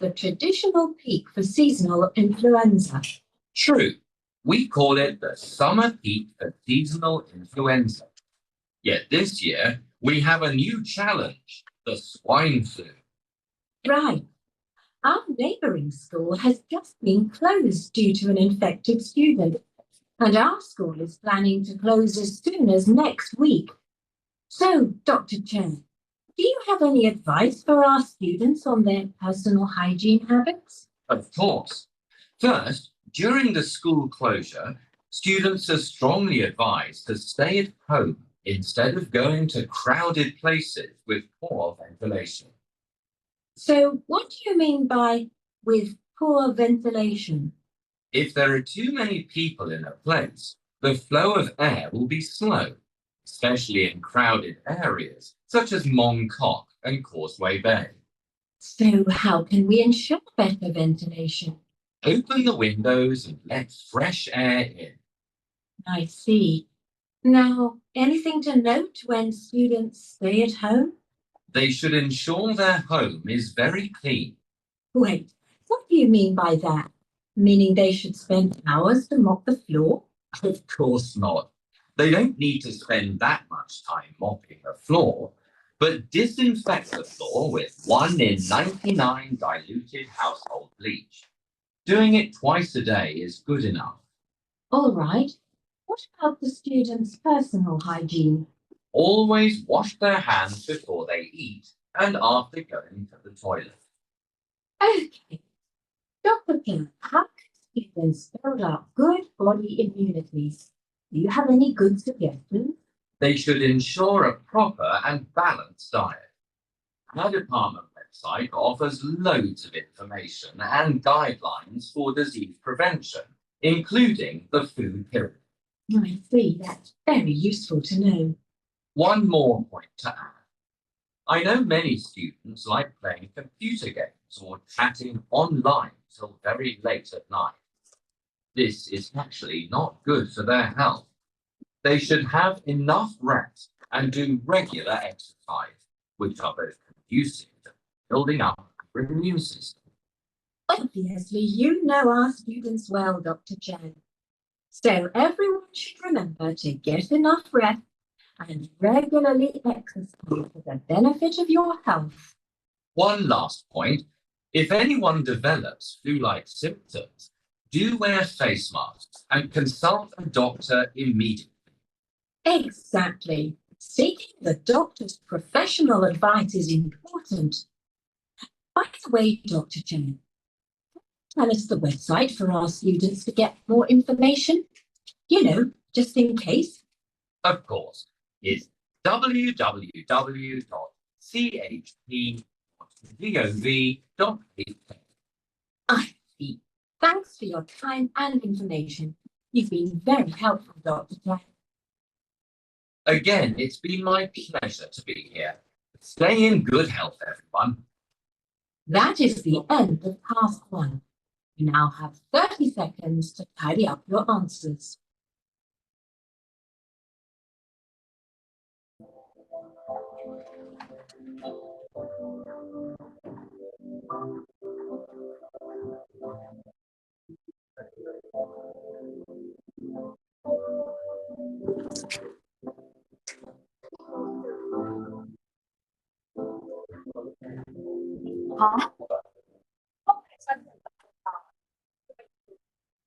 the traditional peak for seasonal influenza. True. We call it the summer peak for seasonal influenza. Yet this year, we have a new challenge, the swine flu. Right. Our neighbouring school has just been closed due to an infected student, and our school is planning to close as soon as next week. So, Dr. Chen, do you have any advice for our students on their personal hygiene habits? Of course. First, during the school closure, students are strongly advised to stay at home instead of going to crowded places with poor ventilation. So, what do you mean by with poor ventilation? If there are too many people in a place, the flow of air will be slow, especially in crowded areas such as Mong Kok and Causeway Bay. So, how can we ensure better ventilation? Open the windows and let fresh air in. I see. Now, anything to note when students stay at home? They should ensure their home is very clean. Wait, what do you mean by that? Meaning they should spend hours to mop the floor? Of course not. They don't need to spend that much time mopping the floor, but disinfect the floor with 1 in 99 diluted household bleach. Doing it twice a day is good enough. All right. What about the students' personal hygiene? Always wash their hands before they eat and after going to the toilet. Okay. Dr. King, how can students build up good body immunity? Do you have any good suggestions? They should ensure a proper and balanced diet. Our department website offers loads of information and guidelines for disease prevention, including the food pyramid. I see, that's very useful to know. One more point to add. I know many students like playing computer games or chatting online till very late at night. This is actually not good for their health. They should have enough rest and do regular exercise, which are both conducive to building up their immune system. Obviously, you know our students well, Dr. Chen. So everyone should remember to get enough rest and regularly exercise for the benefit of your health. One last point. If anyone develops flu-like symptoms, do wear face masks and consult a doctor immediately. Exactly. Seeking the doctor's professional advice is important. By the way, Dr. Chen, tell us the website for our students to get more information. You know, just in case. Of course, it's www.chp.gov.uk. I see. Thanks for your time and information. You've been very helpful, Dr. Chen. Again, it's been my pleasure to be here. Stay in good health, everyone. That is the end of task 1. You now have 30 seconds to tidy up your answers. Huh?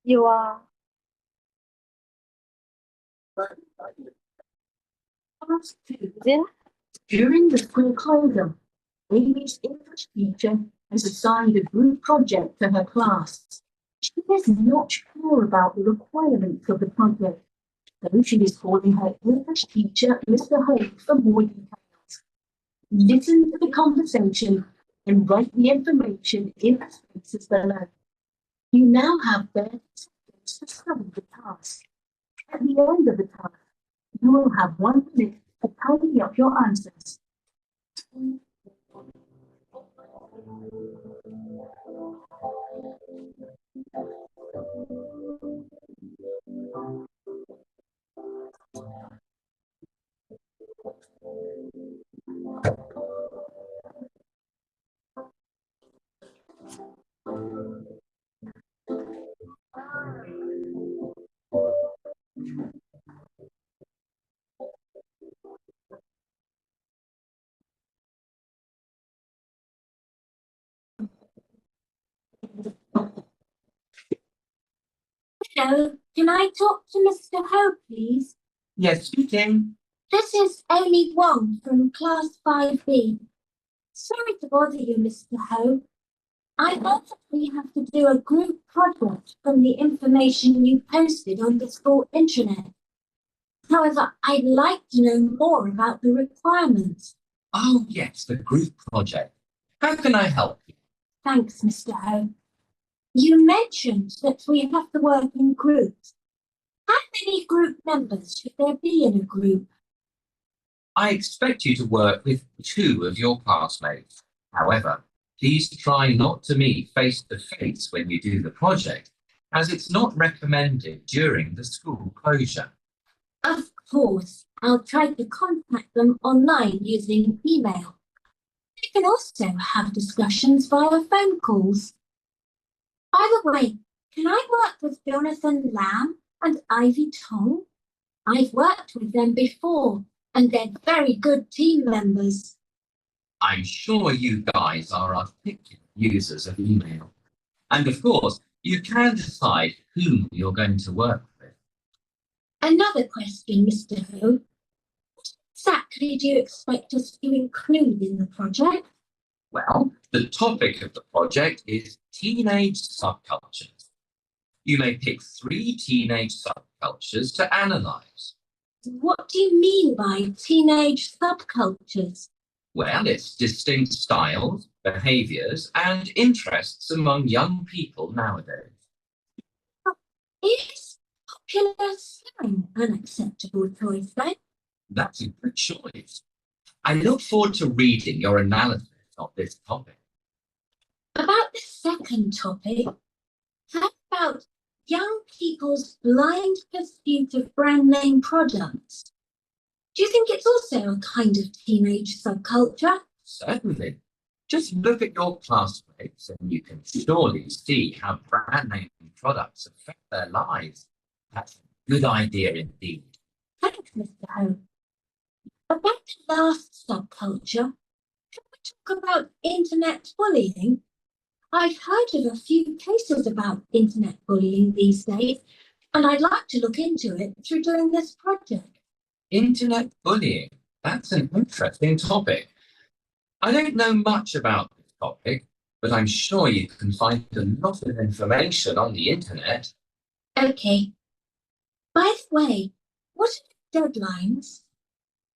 You are Task 2. During the school closure, Amy's English teacher has assigned a group project to her class. She is not sure about the requirements of the project, so she is calling her English teacher, Mr. Hope, for more details. Listen to the conversation and write the information in the spaces below. You now have 30 seconds to study the task. At the end of the task, you will have 1 minute to tidy up your answers. Hello, can I talk to Mr. Ho, please? Yes, speaking. This is Amy Wong from Class 5B. Sorry to bother you, Mr. Ho. I know that we have to do a group project from the information you posted on the school intranet. However, I'd like to know more about the requirements. Oh, yes, the group project. How can I help you? Thanks, Mr. Ho. You mentioned that we have to work in groups. How many group members should there be in a group? I expect you to work with 2 of your classmates. However, please try not to meet face to face when you do the project, as it's not recommended during the school closure. Of course, I'll try to contact them online using email. We can also have discussions via phone calls. By the way, can I work with Jonathan Lamb and Ivy Tong? I've worked with them before, and they're very good team members. I'm sure you guys are articulate users of email. And of course, you can decide whom you're going to work with. Another question, Mr. Ho. What exactly do you expect us to include in the project? Well, the topic of the project is teenage subcultures. You may pick 3 teenage subcultures to analyze. What do you mean by teenage subcultures? Well, it's distinct styles, behaviors, and interests among young people nowadays. Is popular slang an acceptable choice then? That's a good choice. I look forward to reading your analysis of this topic. About the second topic, how about young people's blind pursuit of brand name products? Do you think it's also a kind of teenage subculture? Certainly. Just look at your classmates and you can surely see how brand name products affect their lives. That's a good idea indeed. Thanks, Mr. Ho. About the last subculture, can we talk about internet bullying? I've heard of a few cases about internet bullying these days, and I'd like to look into it through doing this project. Internet bullying. That's an interesting topic. I don't know much about this topic, but I'm sure you can find a lot of information on the internet. Okay. By the way, what are the deadlines?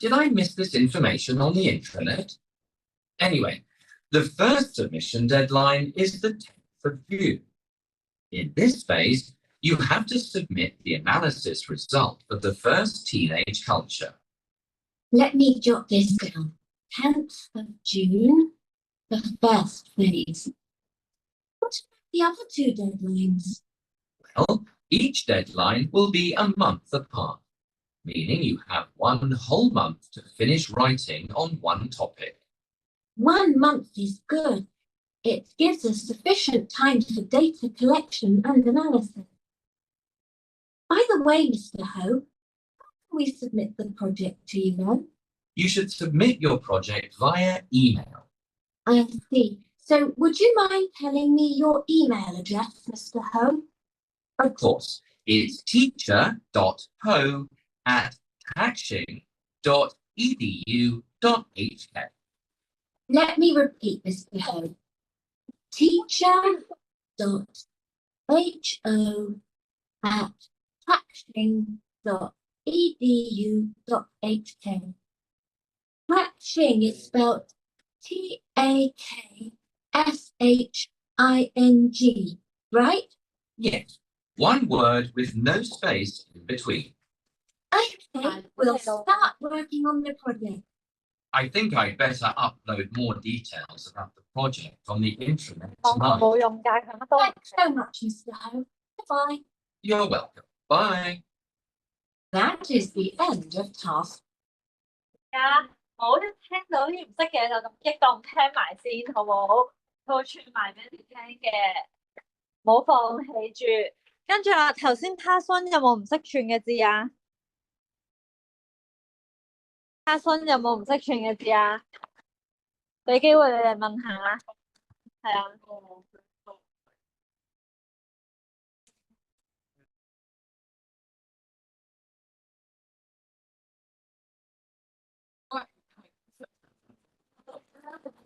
Did I miss this information on the intranet? Anyway, the first submission deadline is the 10th of June. In this phase, you have to submit the analysis result of the first teenage culture. Let me jot this down. 10th of June, the first phase. What about the other 2 deadlines? Well, each deadline will be a month apart, meaning you have 1 whole month to finish writing on one topic. 1 month is good. It gives us sufficient time for data collection and analysis. By the way, Mr. Ho, how can we submit the project to you then? You should submit your project via email. I see. So would you mind telling me your email address, Mr. Ho? Of course, it's teacher.ho@takshing.edu.hk. Let me repeat, Mr. Ho. teacher.ho@takshing.edu.hk. Takshing is spelled Takshing, right? Yes, one word with no space in between. Okay, we'll start working on the project. I think I'd better upload more details about the project on the intranet 冇 tonight. 用㗎，佢乜都唔 Thanks so much, Mr. Ho. Goodbye. You're welcome. Bye. That is the end of task. 啊！冇一聽到啲唔識嘅就咁激動聽埋先，好冇？佢會傳埋俾你聽嘅，冇放棄住。跟住啊，頭先 Task One 有冇唔識串嘅字啊？Task One 有冇唔識串嘅字啊？俾機會你哋問下啦，係啊。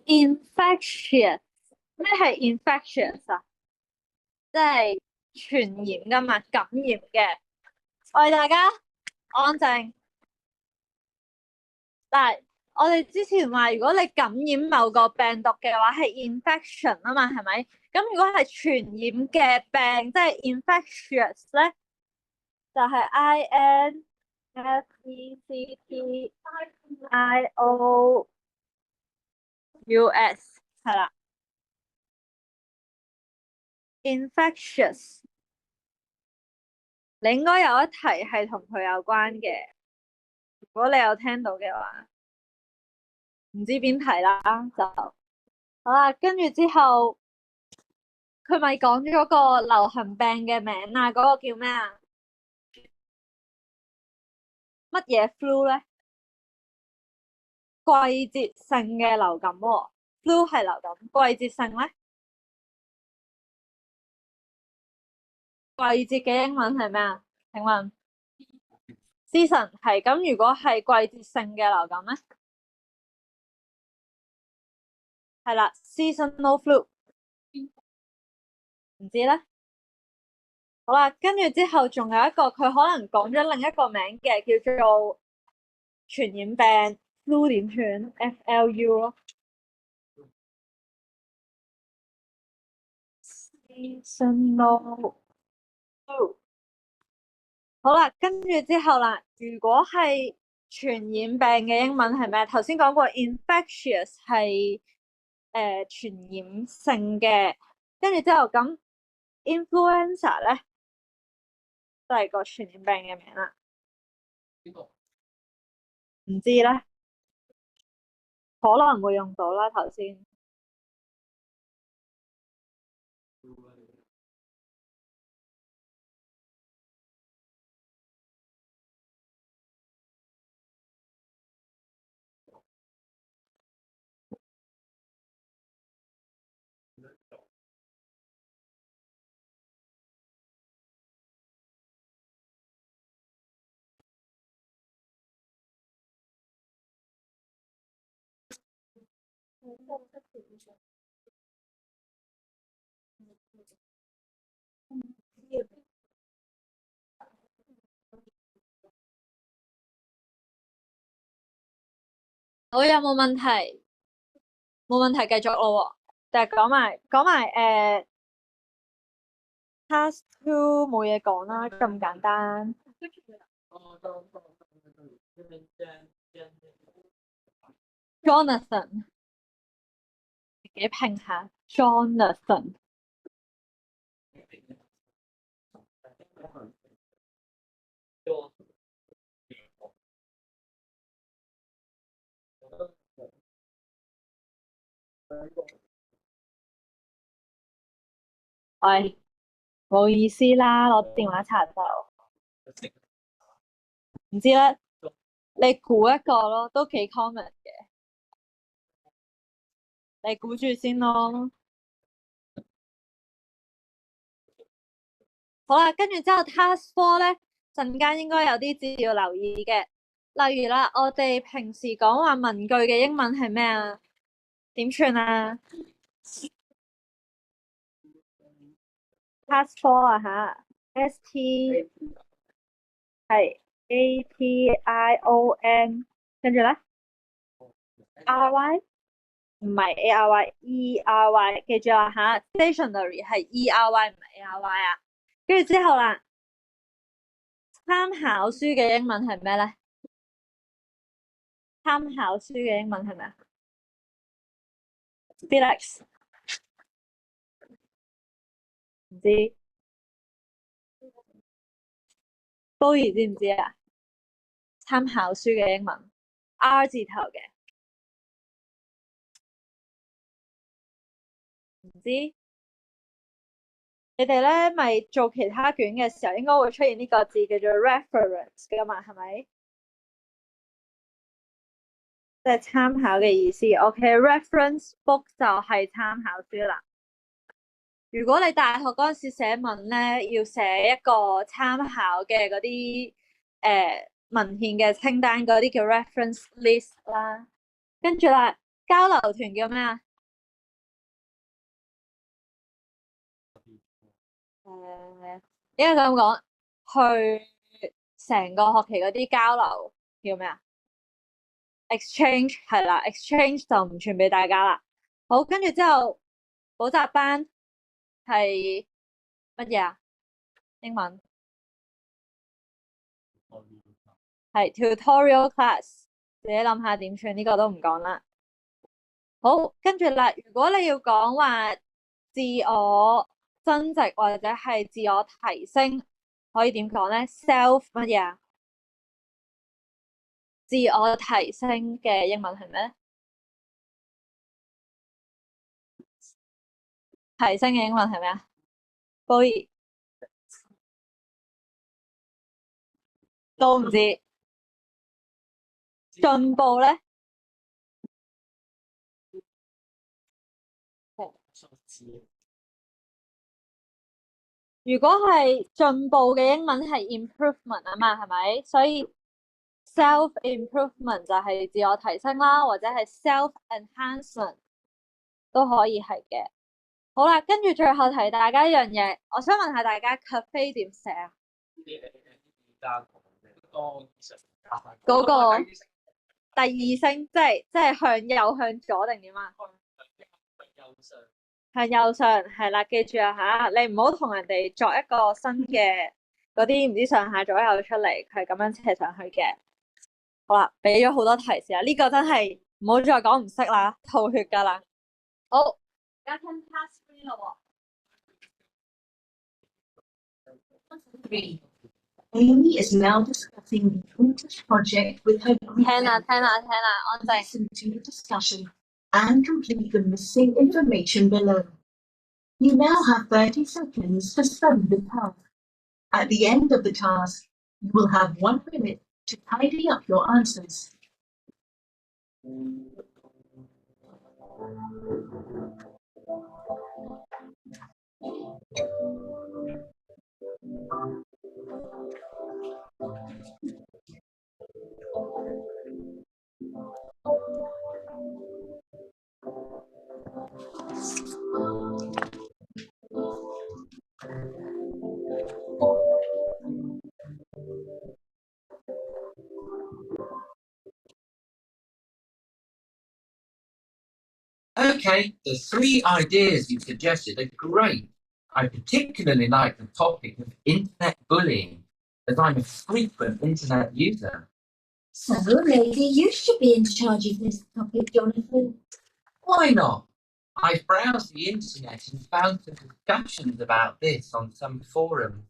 infectious 咩係 infectious 啊？即係傳染噶嘛，感染嘅。我哋大家安靜。但係我哋之前話，如果你感染某個病毒嘅話，係 infection 啊嘛，係咪？咁如果係傳染嘅病，即係 infectious 咧，就係 infectious 係啦。infectious 你應該有一題係同佢有關嘅，如果你有聽到嘅話，唔知邊題啦，就好啦。跟住之後，佢咪講咗個流行病嘅名啊，嗰個叫咩啊？乜嘢 flu 咧？季節性嘅流感喎，flu 係流感，季節性咧？季節嘅英文係咩啊？請問 season 係咁，如果係季節性嘅流感咧？係啦，seasonal flu，唔知咧。好啦，跟住之後仲有一個，佢可能講咗另一個名嘅，叫做傳染病 flu 點串 FLU 咯。seasonal flu。好啦，跟住之後啦，如果係傳染病嘅英文係咩？頭先講過 infectious 係傳染性嘅，跟住之後咁 influenza 咧都係個傳染病嘅名啦。唔知咧，可能會用到啦。頭先我有冇問題？冇問題，繼續咯。但係講埋task two 冇嘢講啦，咁簡單。Jonathan 自己拼下 Jonathan。喂，冇意思啦，攞電話查就唔知咧。你估一個咯，都幾 common 嘅。你估住先咯。好啦，跟住之後 task four 咧，陣間應該有啲字要留意嘅。例如啦，我哋平時講話文句嘅英文係咩啊？點串啊？task four 啊吓，ST 係 ATION，跟住咧 RY 唔係 ARY，ERY 記住啦吓，stationary 係 ERY 唔係 ARY 啊。跟住之後啦，參考書嘅英文係咩咧？參考書嘅英文係咩啊？Felix 唔知，Bowie 知唔知啊？參考書嘅英文 R 字頭嘅，唔知你哋咧咪做其他卷嘅時候，應該會出現呢個字叫做 reference 噶嘛？係咪？即係參考嘅意思。OK，reference book 就係參考書啦。如果你大學嗰陣時寫文咧，要寫一個參考嘅嗰啲文獻嘅清單，嗰啲叫 reference list 啦。跟住啦，交流團叫咩啊？應該咁講，去成個學期嗰啲交流叫咩啊？exchange 係啦，exchange 就唔傳俾大家啦。好，跟住之後補習班係乜嘢啊？英文係 tutorial class，自己諗下點串，呢個都唔講啦。好，跟住啦，如果你要講話自我增值或者係自我提升，可以點講咧？self 乜嘢啊？自我提升嘅英文係咩咧？提升嘅英文係咩啊？Boy 都唔知。進步咧？如果係進步嘅英文係 improvement 啊嘛，係咪？所以 self improvement 就係自我提升啦，或者係 self enhancement 都可以係嘅。好啦，跟住最後提大家一樣嘢，我想問下大家 cafe 點寫啊？嗰個第二聲，即係向右向左定點啊？向右上係啦，記住啊吓，你唔好同人哋作一個新嘅嗰啲唔知上下左右出嚟，佢係咁樣斜上去嘅。好啦，俾咗好多提示啊，呢個真係唔好再講唔識啦，吐血噶啦。好，而家聽 task 3咯。3. Amy is now discussing the English project with her group. 聽啦，安靜。 Listen to the discussion and complete the missing information below. You now have 30 seconds to study the task. At the end of the task, you will have 1 minute to tidy up your answers. Okay, the 3 ideas you suggested are great. I particularly like the topic of internet bullying, as I'm a frequent internet user. So maybe you should be in charge of this topic, Jonathan. Why not? I've browsed the internet and found some discussions about this on some forums.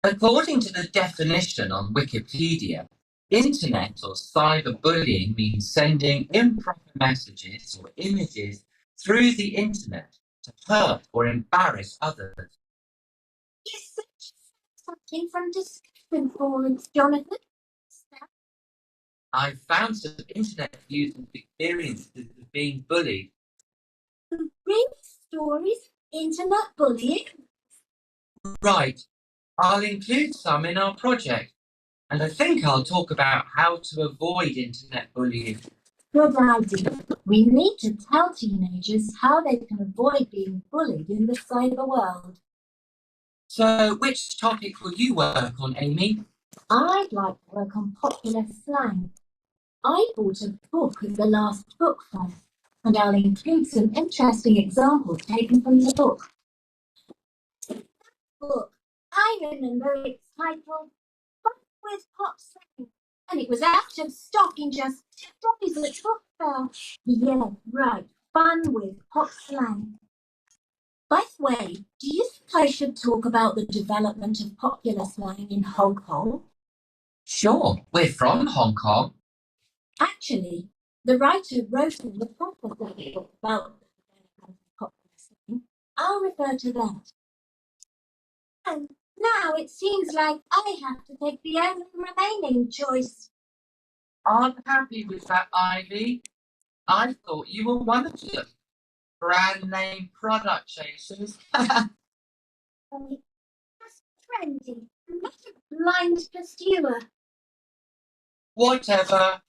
According to the definition on Wikipedia, internet or cyberbullying means sending improper messages or images through the internet to hurt or embarrass others. You said something from discussion forums, Jonathan. I've found some internet users' experiences of being bullied. Real stories, internet bullying. Right, I'll include some in our project, and I think I'll talk about how to avoid internet bullying. Good idea. We need to tell teenagers how they can avoid being bullied in the cyber world. So, which topic will you work on, Amy? I'd like to work on popular slang. I bought a book at the last book fair, and I'll include some interesting examples taken from the book. I remember it's titled Fun with Pop Slang, and it was out of stock in just 2 days at book fair. Yeah, right, Fun with Pop Slang. By the way, do you think I should talk about the development of popular slang in Hong Kong? Sure, we're from Hong Kong. Actually, the writer wrote in the preface of the book about the development of popular slang. I'll refer to that. And now it seems like I have to take the only remaining choice. I'm happy with that, Ivy. I thought you were one of the brand name product chasers. Just trendy, not a blind pursuer. Whatever.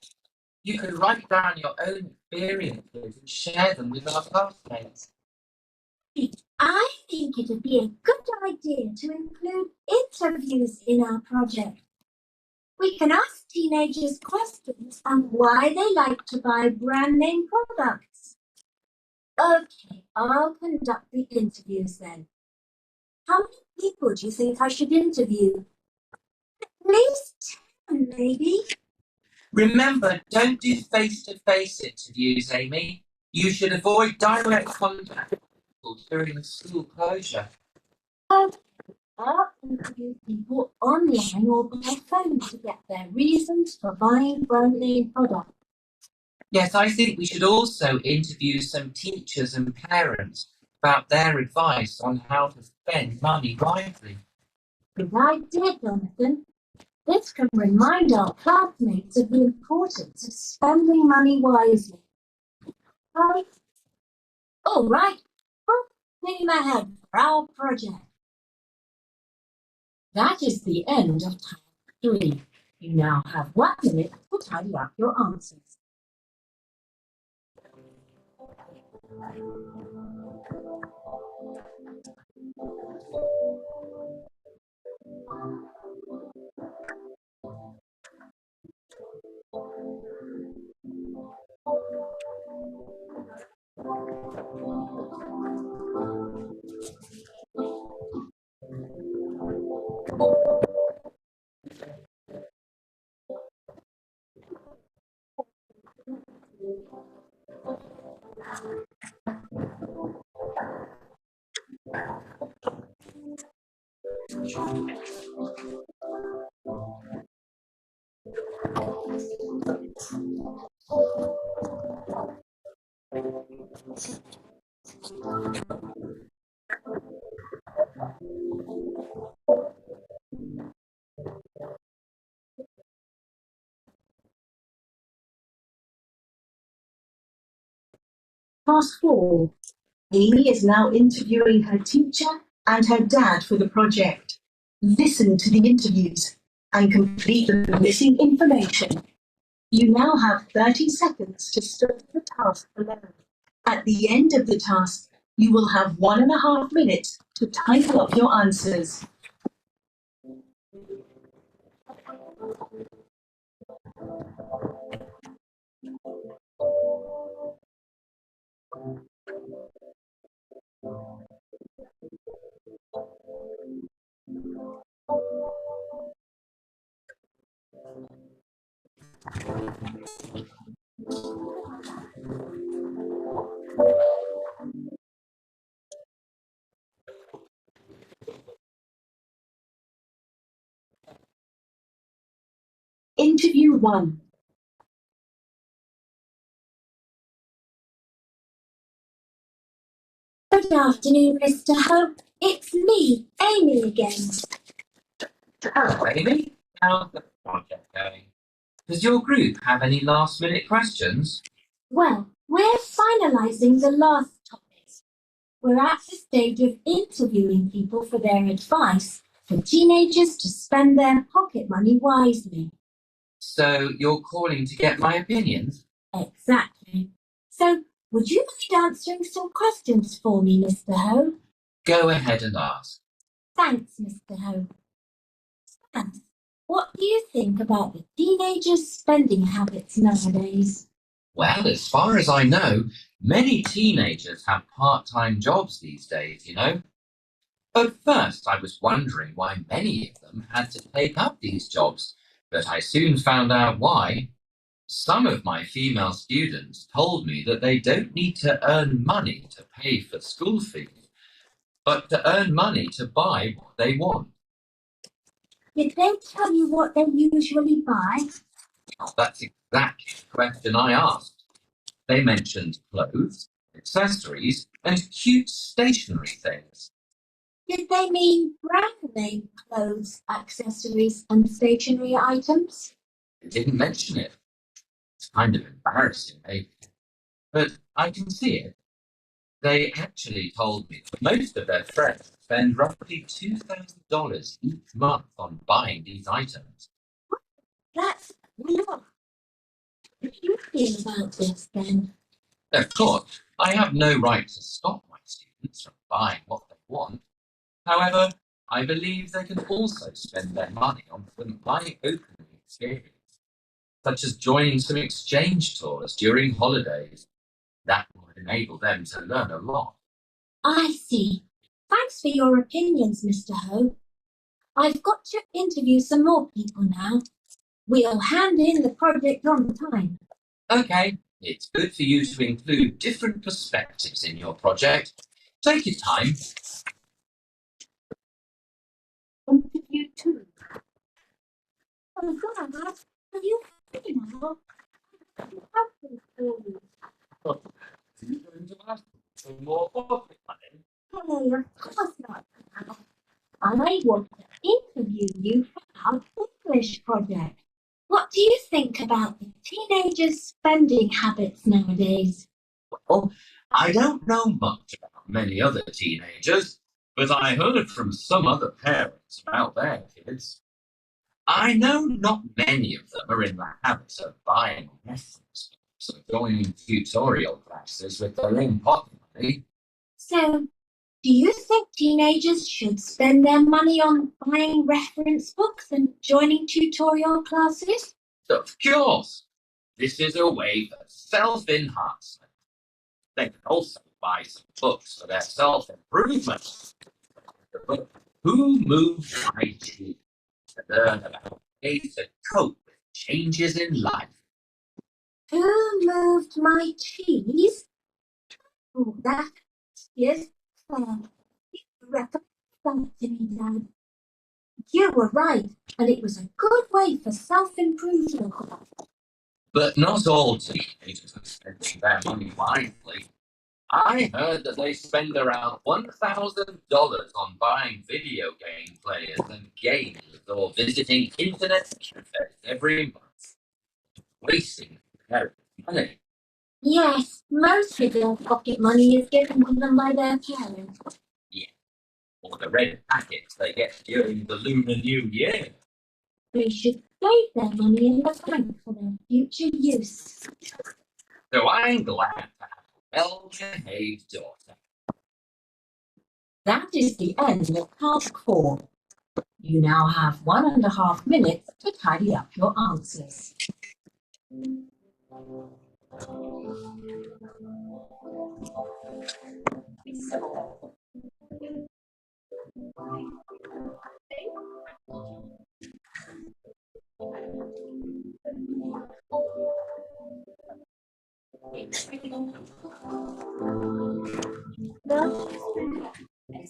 You could write down your own experiences and share them with our classmates. I think it'd be a good idea to include interviews in our project. We can ask teenagers questions on why they like to buy brand name products. Okay, I'll conduct the interviews then. How many people do you think I should interview? At least 10, maybe. Remember, don't do face-to-face interviews, Amy. You should avoid direct contact with people during the school closure. I'll interview people online or by phone to get their reasons for buying brand name products. Yes, I think we should also interview some teachers and parents about their advice on how to spend money wisely. Good idea, Jonathan. This can remind our classmates of the importance of spending money wisely. Right? All right, full steam ahead for our project. That is the end of task 3. You now have 1 minute to tidy up your answers. Task 4. Amy is now interviewing her teacher and her dad for the project. Listen to the interviews and complete the missing information. You now have 30 seconds to start the task below. At the end of the task, you will have 1.5 minutes to type up your answers. Interview 1. Good afternoon, Mr. Hope. It's me, Amy again. Hello, Amy. How's the project going? Does your group have any last-minute questions? Well, we're finalising the last topics. We're at the stage of interviewing people for their advice for teenagers to spend their pocket money wisely. So you're calling to get my opinions? Exactly. So, would you mind answering some questions for me, Mr. Ho? Go ahead and ask. Thanks, Mr. Ho. Thanks. What do you think about the teenagers' spending habits nowadays? Well, as far as I know, many teenagers have part-time jobs these days, you know. At first, I was wondering why many of them had to take up these jobs, but I soon found out why. Some of my female students told me that they don't need to earn money to pay for school fees, but to earn money to buy what they want. Did they tell you what they usually buy? That's exactly the question I asked. They mentioned clothes, accessories, and cute stationery things. Did they mean brand name clothes, accessories, and stationery items? They didn't mention it. It's kind of embarrassing, maybe. But I can see it. They actually told me that most of their friends spend roughly $2,000 each month on buying these items. That's a lot. do you feel about this then? Of course, I have no right to stop my students from buying what they want. However, I believe they can also spend their money on some eye-opening experience, such as joining some exchange tours during holidays. That would enable them to learn a lot. I see. Thanks for your opinions, Mr. Ho. I've got to interview some more people now. We'll hand in the project on time. Okay, it's good for you to include different perspectives in your project. Take your time. Interview 2. Oh, God, are you happy now? Are you going to ask for more pocket money? Hey, of course not. I want to interview you for our English project. What do you think about the teenagers' spending habits nowadays? Well, I don't know much about many other teenagers, but I heard from some other parents about their kids. I know not many of them are in the habit of buying reference books or joining tutorial classes with their own pocket money. So, do you think teenagers should spend their money on buying reference books and joining tutorial classes? Of course, this is a way for self-enhancement. They can also buy some books for their self-improvement. The book Who Moved My Cheese to learn about ways to cope with changes in life. Who moved my cheese? Oh, that is fair. You recommend that to me, Dad. You were right, and it was a good way for self-improvement. But not all teenagers are spending their money wisely. I heard that they spend around $1,000 on buying video game players and games or visiting internet cafes every month, wasting their money. Yes, most of their pocket money is given to them by their parents. Or the red packets they get during the Lunar New Year. They should save their money in the bank for their future use. So I'm glad to have a well-behaved daughter. That is the end of task 4. You now have 1.5 minutes to tidy up your answers.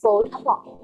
Số thất vọng.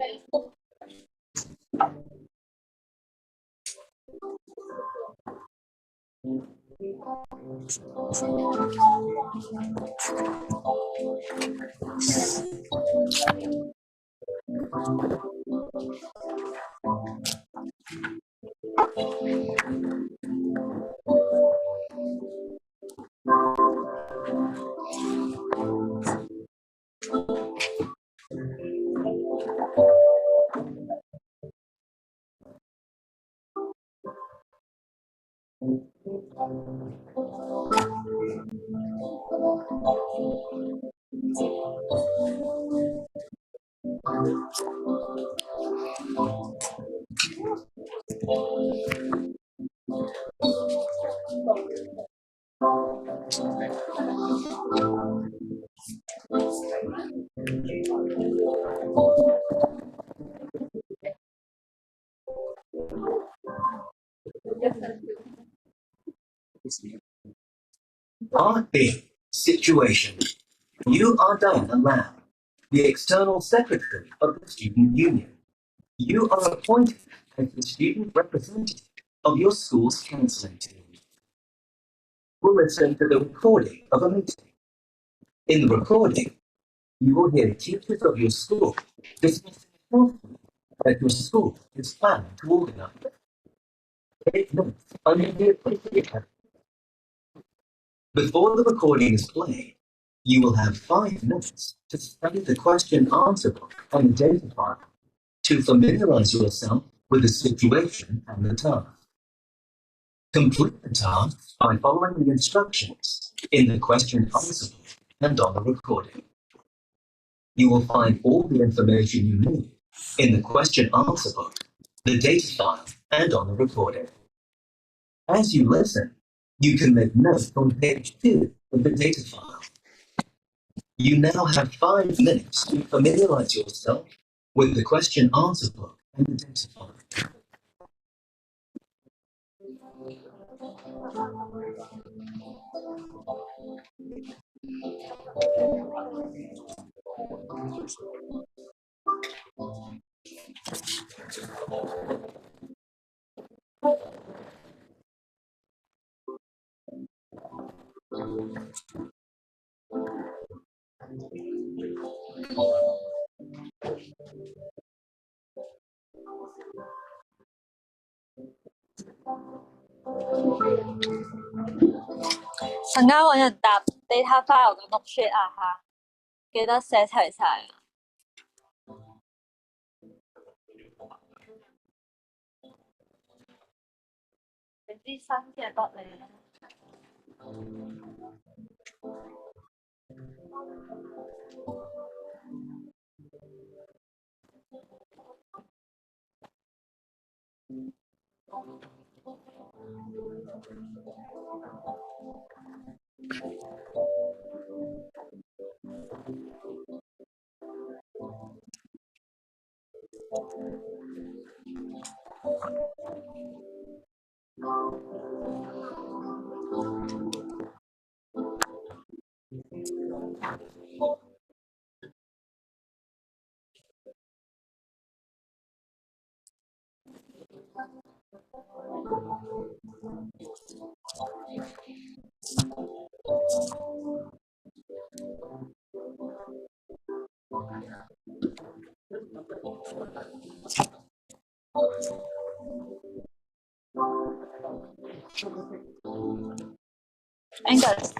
Part B. Situation. You are Diana Lamb, the External Secretary of the Student Union. You are appointed as the student representative of your school's counselling team. We'll listen to the recording of a meeting. In the recording, you will hear teachers of your school discussing carefully that your school is planning to organize. Take notes under the appropriate heading. Before the recording is played, you will have 5 minutes to study the question-answer book and data file to familiarize yourself with the situation and the task. Complete the task by following the instructions in the question answer book and on the recording. You will find all the information you need in the question answer book, the data file, and on the recording. As you listen, you can make notes on page 2 of the data file. You now have 5 minutes to familiarize yourself with the question answer book and the data file.陣間揾人答 data file 嘅 note sheet 啊嚇，記得寫齊晒啊！你啲新嘅得你啦。Angus。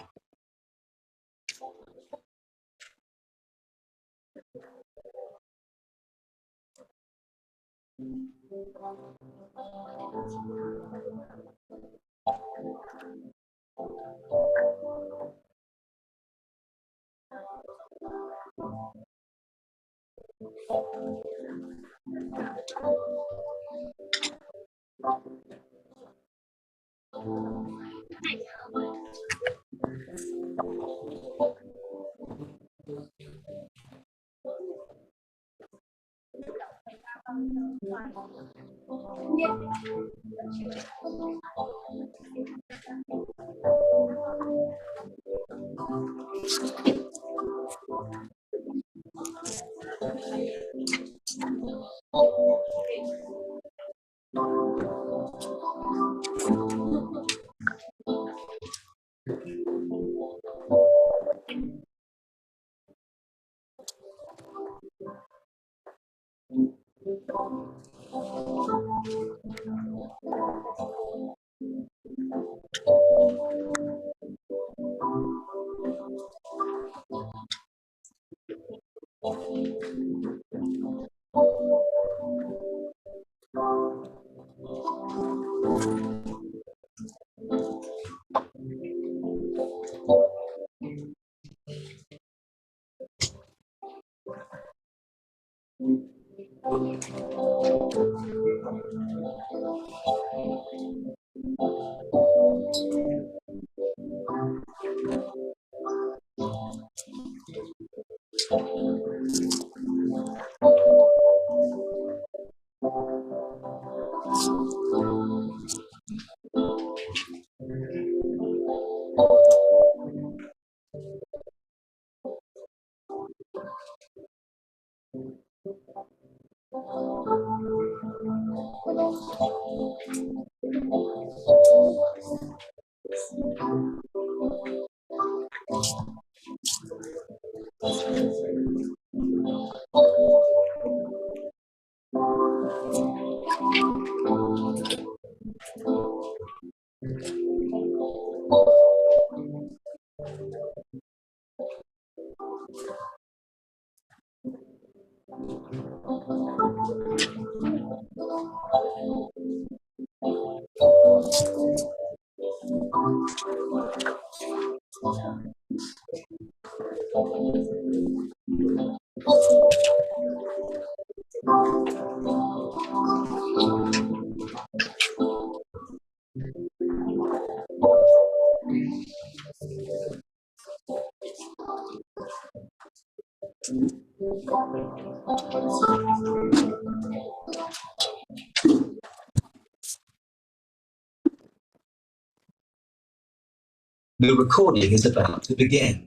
The recording is about to begin.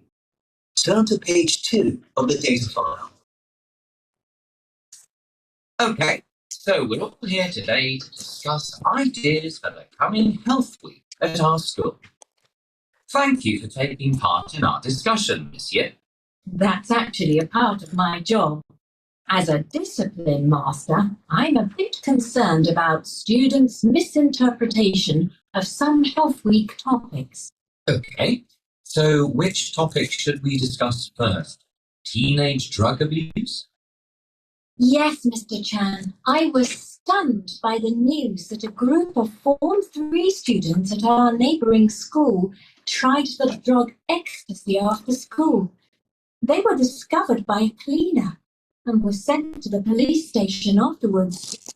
Turn to page 2 of the data file. Okay, so we're all here today to discuss ideas for the coming Health Week at our school. Thank you for taking part in our discussion, Miss Yip. That's actually a part of my job. As a discipline master, I'm a bit concerned about students' misinterpretation of some Health Week topics. Okay, so which topic should we discuss first? Teenage drug abuse? Yes, Mr. Chan, I was stunned by the news that a group of Form 3 students at our neighbouring school tried the drug ecstasy after school. They were discovered by a cleaner and were sent to the police station afterwards.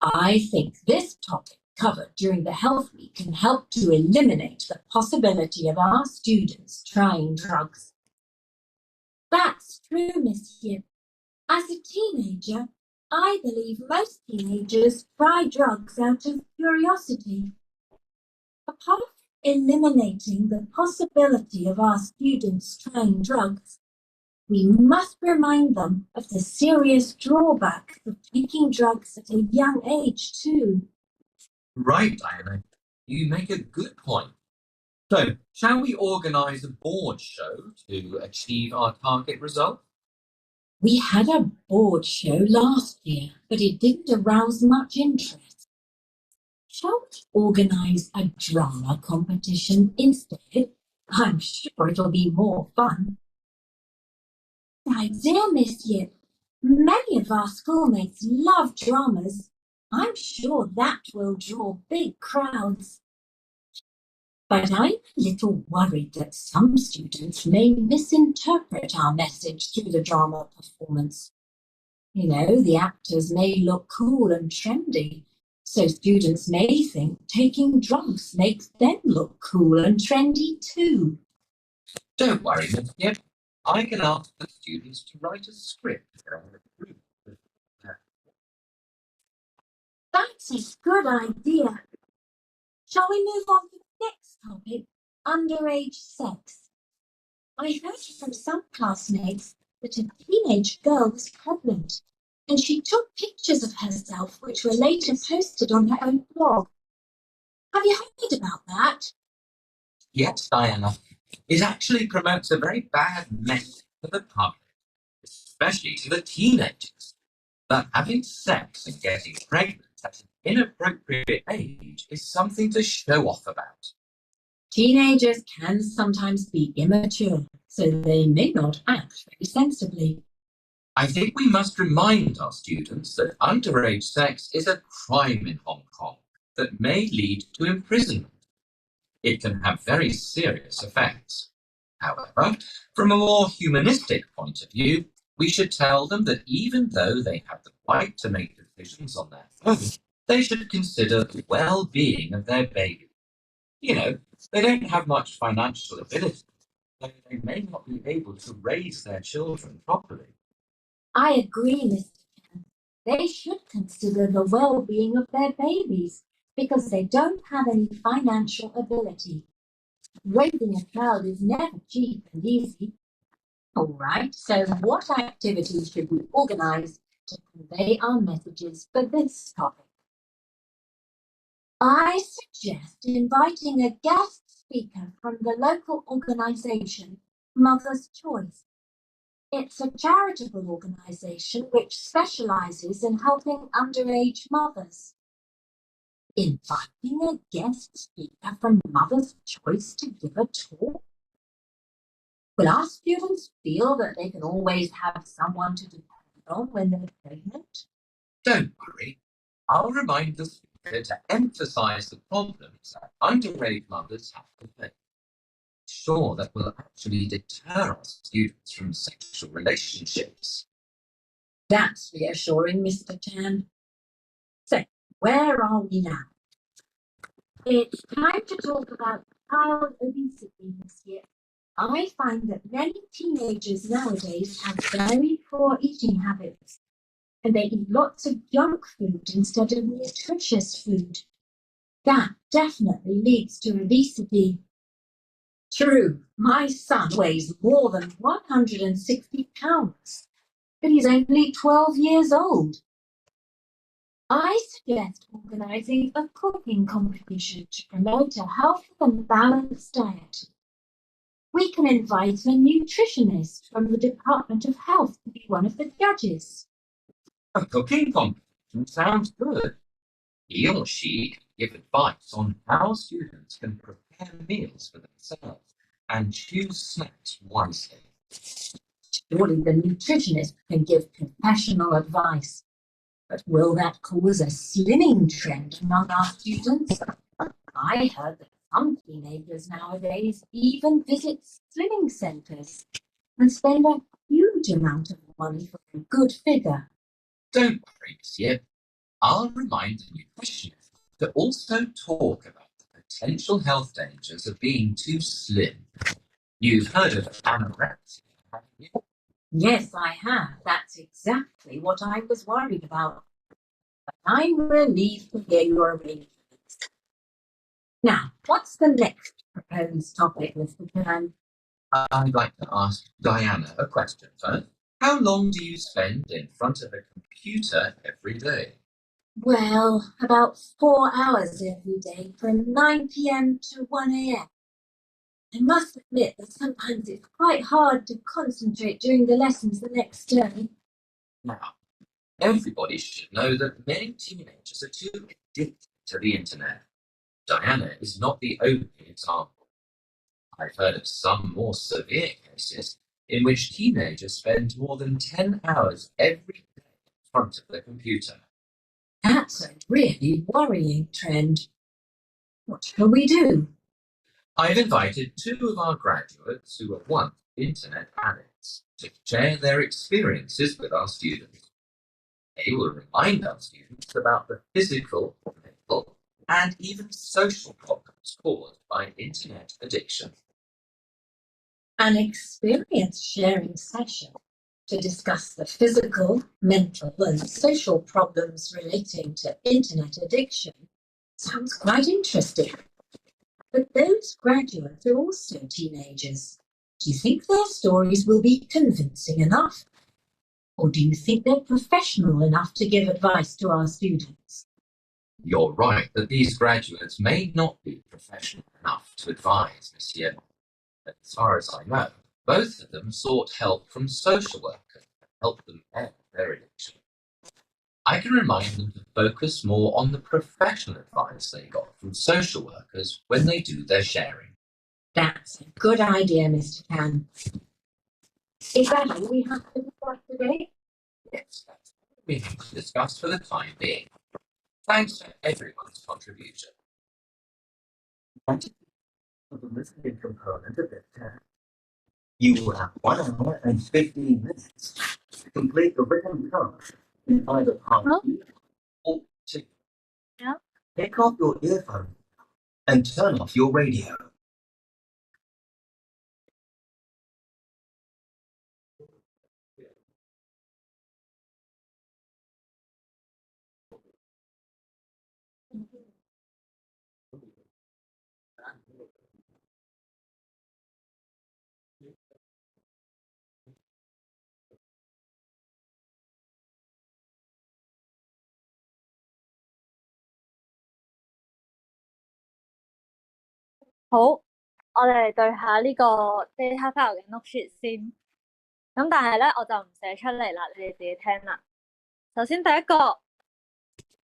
I think this topic covered during the Health Week can help to eliminate the possibility of our students trying drugs. That's true, Miss Yip. As a teenager, I believe most teenagers try drugs out of curiosity. Apart from eliminating the possibility of our students trying drugs, we must remind them of the serious drawbacks of taking drugs at a young age too. Right, Diana. You make a good point. So, shall we organise a board show to achieve our target result? We had a board show last year, but it didn't arouse much interest. Shall we organise a drama competition instead? I'm sure it'll be more fun. Idea, Miss Yip. Many of our schoolmates love dramas. I'm sure that will draw big crowds. But I'm a little worried that some students may misinterpret our message through the drama performance. You know, the actors may look cool and trendy, so students may think taking drugs makes them look cool and trendy too. Don't worry, Miss Yip. I can ask the students to write a script for our group. That's a good idea. Shall we move on to the next topic, underage sex? I heard from some classmates that a teenage girl was pregnant, and she took pictures of herself which were later posted on her own blog. Have you heard about that? Yes, Diana. It actually promotes a very bad message to the public, especially to the teenagers, that having sex and getting pregnant at an inappropriate age is something to show off about. Teenagers can sometimes be immature, so they may not act very sensibly. I think we must remind our students that underage sex is a crime in Hong Kong that may lead to imprisonment. It can have very serious effects. However, from a more humanistic point of view, we should tell them that even though they have the right to make decisions on their own, they should consider the well-being of their baby. You know, they don't have much financial ability, so they may not be able to raise their children properly. I agree, Mr. Chan. They should consider the well-being of their babies because they don't have any financial ability. Raising a child is never cheap and easy. All right, so what activities should we organise to convey our messages for this topic? I suggest inviting a guest speaker from the local organisation, Mother's Choice. It's a charitable organisation which specialises in helping underage mothers. Inviting a guest speaker from Mother's Choice to give a talk? Will our students feel that they can always have someone to depend on when they're pregnant? Don't worry. I'll remind the students speaker to emphasize the problems that underage mothers have to face. Sure, that will actually deter our students from sexual relationships. That's reassuring, Mr. Chan. So, where are we now? It's time to talk about child obesity, Miss Yip. I find that many teenagers nowadays have very poor eating habits, and they eat lots of junk food instead of nutritious food. That definitely leads to obesity. True, my son weighs more than 160 pounds, but he's only 12 years old. I suggest organising a cooking competition to promote a healthy and balanced diet. We can invite a nutritionist from the Department of Health to be one of the judges. A cooking competition sounds good. He or she can give advice on how students can prepare meals for themselves and choose snacks wisely. Surely the nutritionist can give professional advice. But will that cause a slimming trend among our students? I heard that some teenagers nowadays even visit slimming centres and spend a huge amount of money for a good figure. Don't worry, Miss Yip. I'll remind the nutritionist to also talk about the potential health dangers of being too slim. You've heard of anorexia, haven't you? Yes, I have. That's exactly what I was worried about. But I'm relieved to hear your arrangements. Now, what's the next proposed topic, Mr. Chan? I'd like to ask Diana a question first. How long do you spend in front of a computer every day? Well, about 4 hours every day from 9 p.m. to 1 a.m. I must admit that sometimes it's quite hard to concentrate during the lessons the next day. Now, everybody should know that many teenagers are too addicted to the internet. Diana is not the only example. I've heard of some more severe cases in which teenagers spend more than 10 hours every day in front of the computer. That's a really worrying trend. What shall we do? I've invited 2 of our graduates who are once internet addicts to share their experiences with our students. They will remind our students about the physical, mental, and even social problems caused by internet addiction. An experience sharing session to discuss the physical, mental, and social problems relating to internet addiction sounds quite interesting. But those graduates are also teenagers. Do you think their stories will be convincing enough? Or do you think they're professional enough to give advice to our students? You're right that these graduates may not be professional enough to advise, Monsieur. But as far as I know, both of them sought help from social workers to help them end their addiction. I can remind them to focus more on the professional advice they got from social workers when they do their sharing. That's a good idea, Mr. Chan. Is that all we have to discuss today? Yes, that's what we have to discuss for the time being. Thanks to everyone's contribution. For the listening component of this test, you will have 1 hour and 15 minutes to complete the written task in either part B or C. Yeah. Take off your earphones and turn off your radio.好，我哋對下呢個 data file 嘅 note sheet 先。咁但係咧，我就唔寫出嚟啦，你哋自己聽啦。首先第一個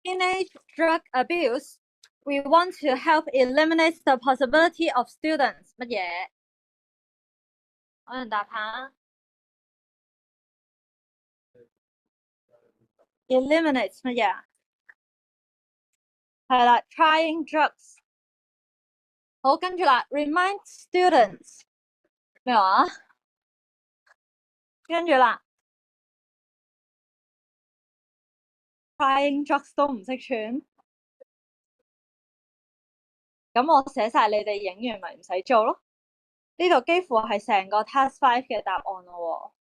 teenage drug abuse，we want to help eliminate the possibility of students 乜嘢？可能答下。eliminate 乜嘢啊？係啦，trying drugs。好，跟住啦，remind students 咩話？跟住啦，trying drugs 都唔識串，咁我寫晒你哋影完咪唔使做咯。呢度幾乎係成個 task 5嘅答案咯喎。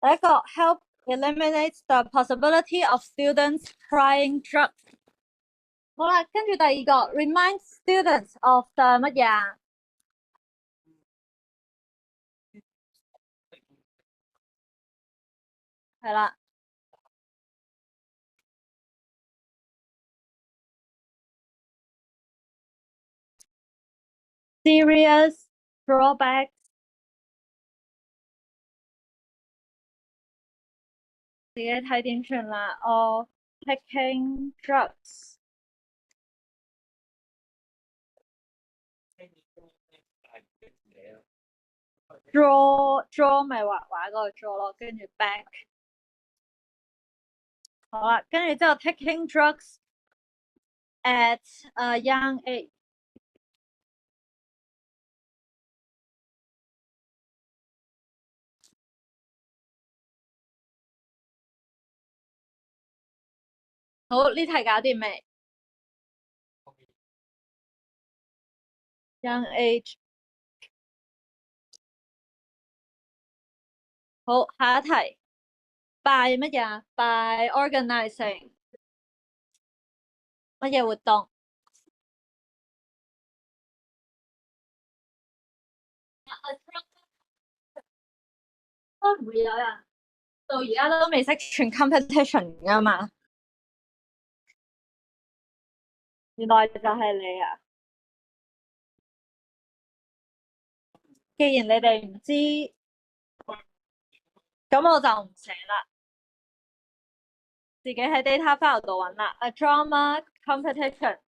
第一個 help eliminate the possibility of students trying drugs。好啦，跟住第二個 remind students of the 乜嘢啊？係啦。serious drawbacks 自己睇點算啦。of taking drugs。draw 咪畫畫嗰個 draw 咯，跟住 back。好啦，跟住之後 taking drugs at a young age。好，呢題搞掂未 ？young age。好，下一題 by 乜嘢啊 ？by organizing 乜嘢活動？都唔會有人到而家都未識串 competition 噶嘛？原來就係你啊！既然你哋唔知，咁我就唔寫啦，自己喺 data file 度揾啦。A drama competition，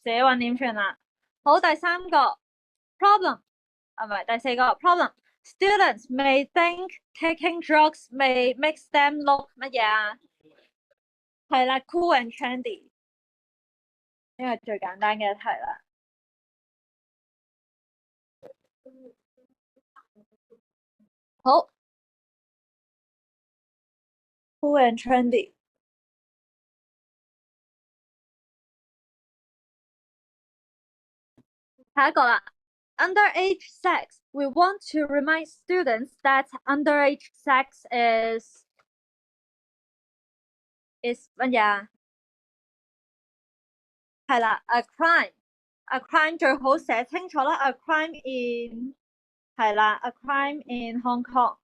自己揾點算啦。好，第三個 problem， 唔係第四個 problem。Students may think taking drugs may make them look 乜嘢啊？係啦 ，cool and trendy，呢個係最簡單嘅一題啦。好 ，cool and trendy。下一個啦 ，underage sex。We want to remind students that underage sex is 乜嘢啊？係啦 ，a crime。a crime 最好寫清楚啦 ，a crime in 係啦 ，a crime in Hong Kong。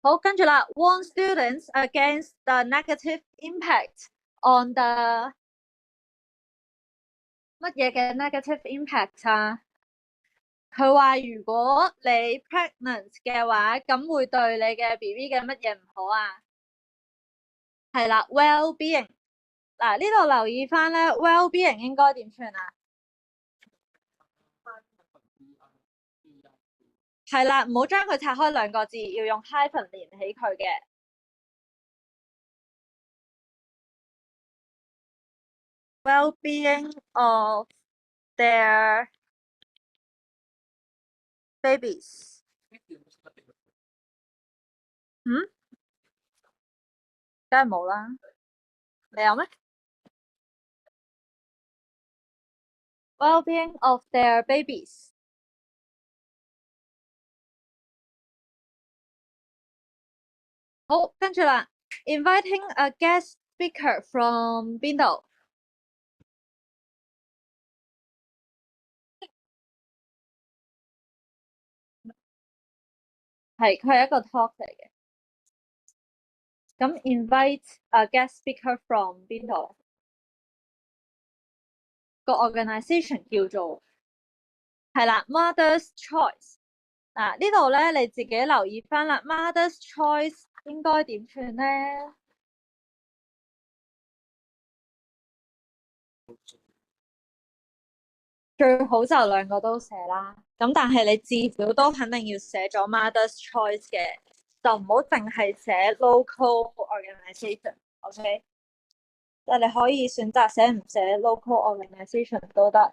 好，跟住啦 ，warn students against the negative impact on the 乜嘢嘅 negative impact 啊？佢話如果你 pregnant 嘅話，咁會對你嘅 BB 嘅乜嘢唔好啊？係啦 ，well-being。嗱，呢度留意翻咧 ，well-being 應該點算啊？係啦，唔好將佢拆開兩個字，要用 hyphen 連起佢嘅。well-being of their babies。嗯？梗係冇啦，你有咩？well-being of their babies。好，跟住啦 ，inviting a guest speaker from 邊度？係，佢係一個 talk 嚟嘅。咁 invite a guest speaker from 邊度？個 organisation 叫做係啦，mother's choice。嗱呢度咧你自己留意翻啦，mother's choice 應該點串咧？最好就兩個都寫啦。咁但係你至少都肯定要寫咗 mother's choice 嘅，就唔好淨係寫 local organisation。OK，即係你可以選擇寫唔寫 local organisation 都得。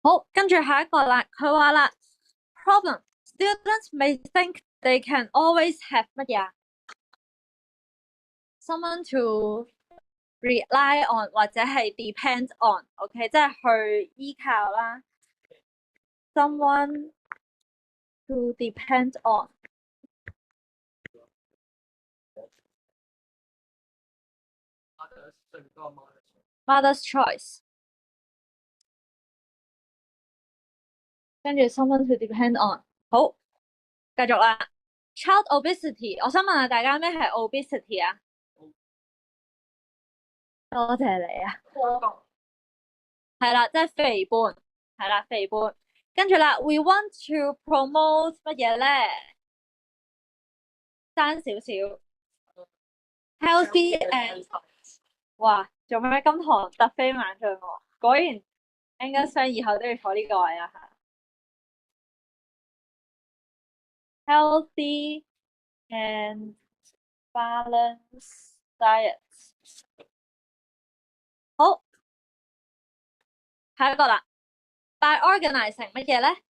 好，跟住下一個啦，佢話啦 ，problem students may think they can always have 乜嘢啊 ？someone to rely on 或者係 depend on，OK，即係去依靠啦。someone to depend on。mother's choice。跟住 someone to depend on。好，繼續啦。child obesity，我想問下大家咩係 obesity 啊？多謝你啊。係啦，即係肥胖，係啦，肥胖。跟住啦 ，we want to promote 乜嘢咧？爭少少 ，healthy and， 哇，做咩今堂突飛猛進喎？果然 English 生以後都要坐呢個位啊吓。healthy and balanced diet。好，下一個啦。by organizing 乜嘢咧